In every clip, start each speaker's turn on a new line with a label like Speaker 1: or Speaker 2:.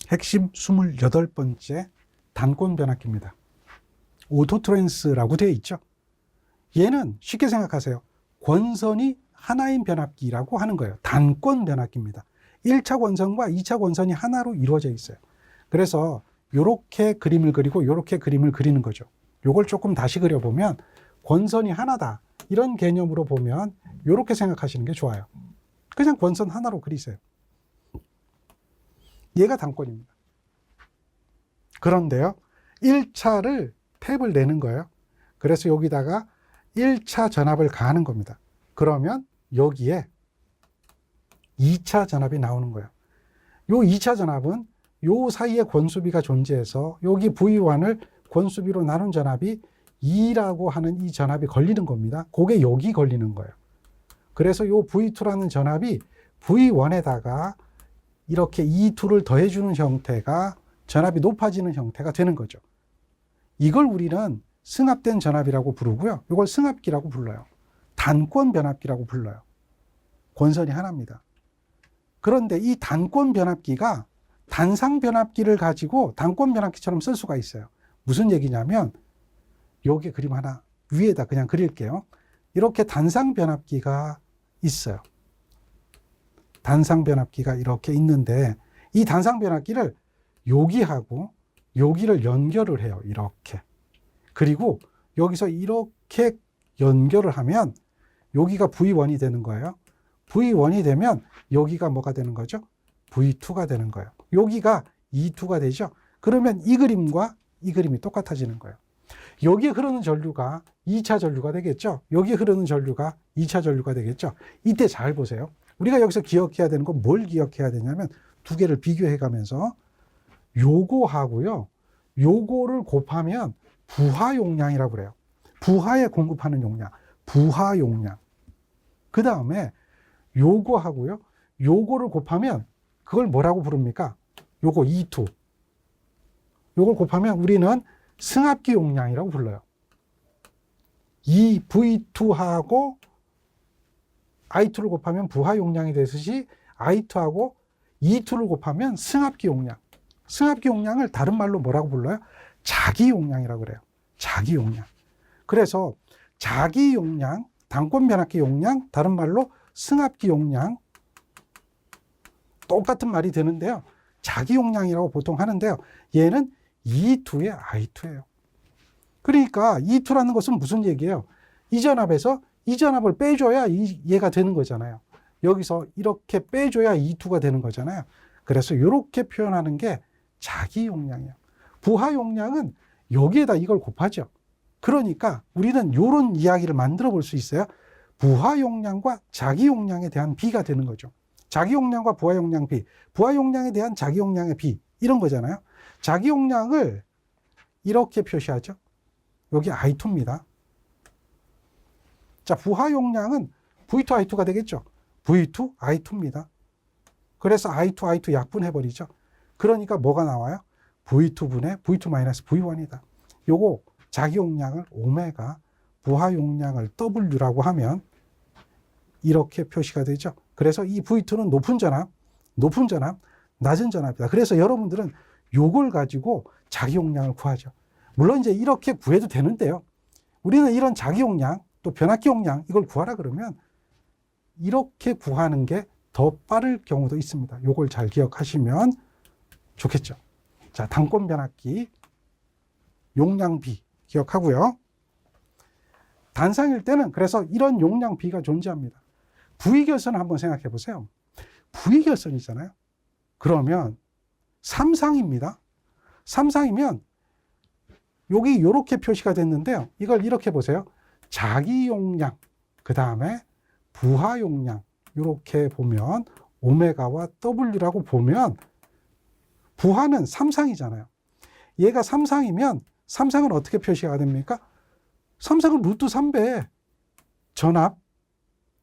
Speaker 1: 핵심 28번째 단권 변압기입니다. 오토트랜스라고 되어 있죠. 얘는 쉽게 생각하세요. 권선이 하나인 변압기라고 하는 거예요. 단권 변압기입니다. 1차 권선과 2차 권선이 하나로 이루어져 있어요. 그래서 이렇게 그림을 그리고 이렇게 그림을 그리는 거죠. 이걸 조금 다시 그려보면 권선이 하나다. 이런 개념으로 보면 이렇게 생각하시는 게 좋아요. 그냥 권선 하나로 그리세요. 얘가 단권입니다. 그런데요, 1차를 탭을 내는 거예요. 그래서 여기다가 1차 전압을 가하는 겁니다. 그러면 여기에 2차 전압이 나오는 거예요. 요 2차 전압은 요 사이에 권수비가 존재해서 여기 V1을 권수비로 나눈 전압이 2라고 하는 이 전압이 걸리는 겁니다. 그게 여기 걸리는 거예요. 그래서 요 V2라는 전압이 V1에다가 이렇게 E2를 더해주는 형태가 전압이 높아지는 형태가 되는 거죠. 이걸 우리는 승합된 전압이라고 부르고요. 이걸 승합기라고 불러요. 단권 변압기라고 불러요. 권선이 하나입니다. 그런데 이 단권 변압기가 단상 변압기를 가지고 단권 변압기처럼 쓸 수가 있어요. 무슨 얘기냐면 여기 그림 하나 위에다 그냥 그릴게요. 이렇게 단상 변압기가 있어요. 단상 변압기가 이렇게 있는데 이 단상 변압기를 여기하고 여기를 연결을 해요. 이렇게. 그리고 여기서 이렇게 연결을 하면 여기가 V1이 되는 거예요. V1이 되면 여기가 뭐가 되는 거죠? V2가 되는 거예요. 여기가 E2가 되죠. 그러면 이 그림과 이 그림이 똑같아지는 거예요. 여기에 흐르는 전류가 2차 전류가 되겠죠. 여기에 흐르는 전류가 2차 전류가 되겠죠. 이때 잘 보세요. 우리가 여기서 기억해야 되는 건 뭘 기억해야 되냐면 두 개를 비교해 가면서 요거하고요. 요거를 곱하면 부하 용량이라고 그래요. 부하에 공급하는 용량. 부하 용량. 그 다음에 요거하고요. 요거를 곱하면 그걸 뭐라고 부릅니까? 요거 E2. 요걸 곱하면 우리는 승합기 용량이라고 불러요. 이 V2하고 I2를 곱하면 부하 용량이 되듯이 I2하고 E2를 곱하면 승합기 용량. 승합기 용량을 다른 말로 뭐라고 불러요? 자기 용량이라고 그래요. 자기 용량. 그래서 자기 용량, 단권 변압기 용량, 다른 말로 승합기 용량, 똑같은 말이 되는데요. 자기 용량이라고 보통 하는데요. 얘는 E2의 I2예요. 그러니까 E2라는 것은 무슨 얘기예요? 이 전압에서 이 전압을 빼줘야 얘가 되는 거잖아요. 여기서 이렇게 빼줘야 E2가 되는 거잖아요. 그래서 이렇게 표현하는 게 자기 용량이에요. 부하 용량은 여기에다 이걸 곱하죠. 그러니까 우리는 이런 이야기를 만들어 볼 수 있어요. 부하 용량과 자기 용량에 대한 비가 되는 거죠. 자기 용량과 부하 용량 비, 부하 용량에 대한 자기 용량의 비, 이런 거잖아요. 자기 용량을 이렇게 표시하죠. 여기 I2입니다. 자, 부하 용량은 V2, I2가 되겠죠. V2, I2입니다. 그래서 I2 약분해버리죠. 그러니까 뭐가 나와요? V2분의 V2-V1이다. 요거 자기 용량을 오메가, 부하 용량을 W라고 하면 이렇게 표시가 되죠. 그래서 이 V2는 높은 전압, 낮은 전압이다. 그래서 여러분들은 요걸 가지고 자기 용량을 구하죠. 물론 이제 이렇게 구해도 되는데요. 우리는 이런 자기 용량, 또 변압기 용량, 이걸 구하라 그러면 이렇게 구하는 게 더 빠를 경우도 있습니다. 요걸 잘 기억하시면 좋겠죠. 자, 단권 변압기 용량비 기억하고요. 단상일 때는 그래서 이런 용량비가 존재합니다. V결선을 한번 생각해 보세요. V결선이잖아요. 그러면 3상입니다. 3상이면 여기 이렇게 표시가 됐는데요. 이걸 이렇게 보세요. 자기 용량, 그 다음에 부하 용량, 이렇게 보면 오메가와 W라고 보면 부하는 3상이잖아요. 얘가 3상이면 3상은 어떻게 표시가 됩니까? 3상은 루트 3배 전압,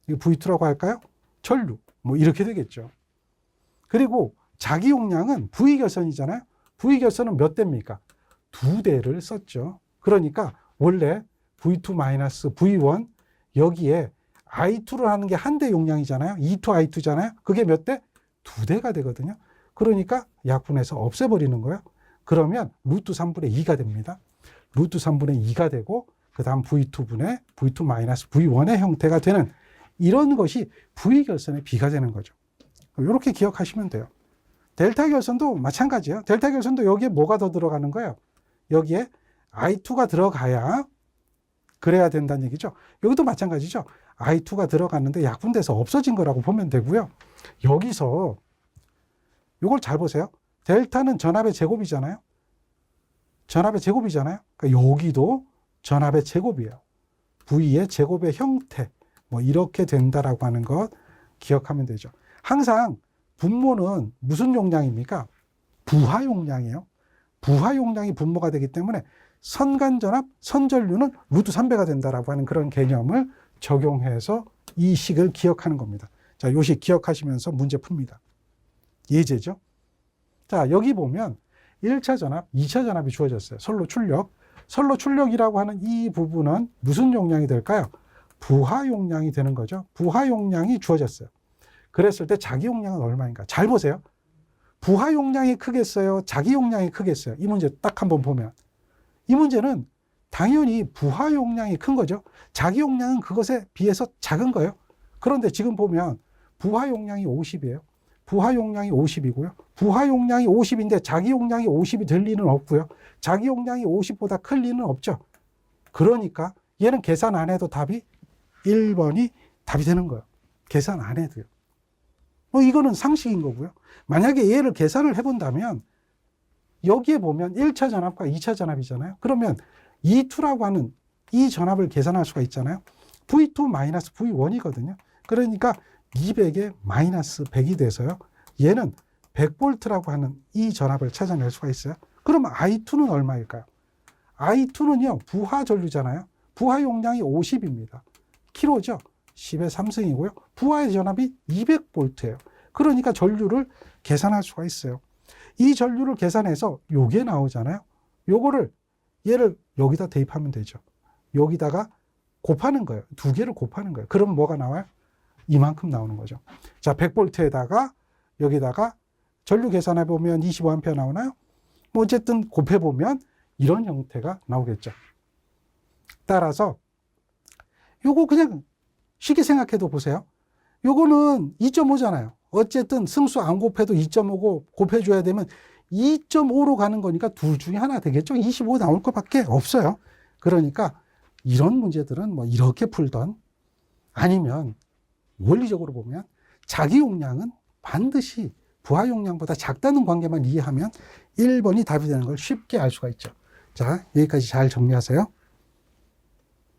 Speaker 1: 이거 V2라고 할까요? 전류, 뭐 이렇게 되겠죠. 그리고 자기 용량은 V결선이잖아요. V결선은 몇 대입니까? 2대를 썼죠. 그러니까 원래 V2-V1 여기에 I2를 하는 게 한 대 용량이잖아요. E2, I2잖아요. 그게 몇 대? 2대가 되거든요. 그러니까 약분해서 없애버리는 거예요. 그러면 루트 3분의 2가 됩니다. 루트 3분의 2가 되고 그 다음 V2분의 V2 마이너스 V1의 형태가 되는 이런 것이 V결선의 B가 되는 거죠. 이렇게 기억하시면 돼요. 델타 결선도 마찬가지예요. 델타 결선도 여기에 뭐가 더 들어가는 거예요? 여기에 I2가 들어가야 그래야 된다는 얘기죠. 여기도 마찬가지죠. I2가 들어갔는데 약분돼서 없어진 거라고 보면 되고요. 여기서 이걸 잘 보세요. 델타는 전압의 제곱이잖아요. 전압의 제곱이잖아요. 그러니까 여기도 전압의 제곱이에요. V의 제곱의 형태 뭐 이렇게 된다라고 하는 것 기억하면 되죠. 항상 분모는 무슨 용량입니까? 부하 용량이에요. 부하 용량이 분모가 되기 때문에 선간전압, 선전류는 루트 3배가 된다라고 하는 그런 개념을 적용해서 이 식을 기억하는 겁니다. 자, 요 식 기억하시면서 문제 풉니다. 예제죠. 자, 여기 보면 1차 전압, 2차 전압이 주어졌어요. 선로 출력. 선로 출력이라고 하는 이 부분은 무슨 용량이 될까요? 부하 용량이 되는 거죠. 부하 용량이 주어졌어요. 그랬을 때 자기 용량은 얼마인가? 잘 보세요. 부하 용량이 크겠어요? 자기 용량이 크겠어요? 이 문제 딱 한번 보면. 이 문제는 당연히 부하 용량이 큰 거죠. 자기 용량은 그것에 비해서 작은 거예요. 그런데 지금 보면 부하 용량이 50이에요. 부하 용량이 50이고요. 부하 용량이 50인데 자기 용량이 50이 될 리는 없고요. 자기 용량이 50보다 클 리는 없죠. 그러니까 얘는 계산 안 해도 답이 1번이 답이 되는 거예요. 계산 안 해도요. 이거는 상식인 거고요. 만약에 얘를 계산을 해본다면 여기에 보면 1차 전압과 2차 전압이잖아요. 그러면 E2라고 하는 이 전압을 계산할 수가 있잖아요. V2 마이너스 V1이거든요. 그러니까 200에 마이너스 100이 돼서요. 얘는 100볼트라고 하는 이 전압을 찾아낼 수가 있어요. 그러면 I2는 얼마일까요? I2는요, 부하 전류잖아요. 부하 용량이 50입니다. 킬로죠. 10의 3승이고요. 부하의 전압이 200볼트예요. 그러니까 전류를 계산할 수가 있어요. 이 전류를 계산해서 요게 나오잖아요. 요거를 얘를 여기다 대입하면 되죠. 여기다가 곱하는 거예요. 두 개를 곱하는 거예요. 그럼 뭐가 나와요? 이만큼 나오는 거죠. 자, 100볼트에다가 여기다가 전류 계산해 보면 25A 나오나요? 뭐 어쨌든 곱해 보면 이런 형태가 나오겠죠. 따라서 요거 그냥 쉽게 생각해도 보세요. 요거는 2.5잖아요. 어쨌든 승수 안 곱해도 2.5고 곱해줘야 되면 2.5로 가는 거니까 둘 중에 하나 되겠죠. 25 나올 것밖에 없어요. 그러니까 이런 문제들은 뭐 이렇게 풀던 아니면 원리적으로 보면 자기 용량은 반드시 부하 용량보다 작다는 관계만 이해하면 1번이 답이 되는 걸 쉽게 알 수가 있죠. 자, 여기까지 잘 정리하세요.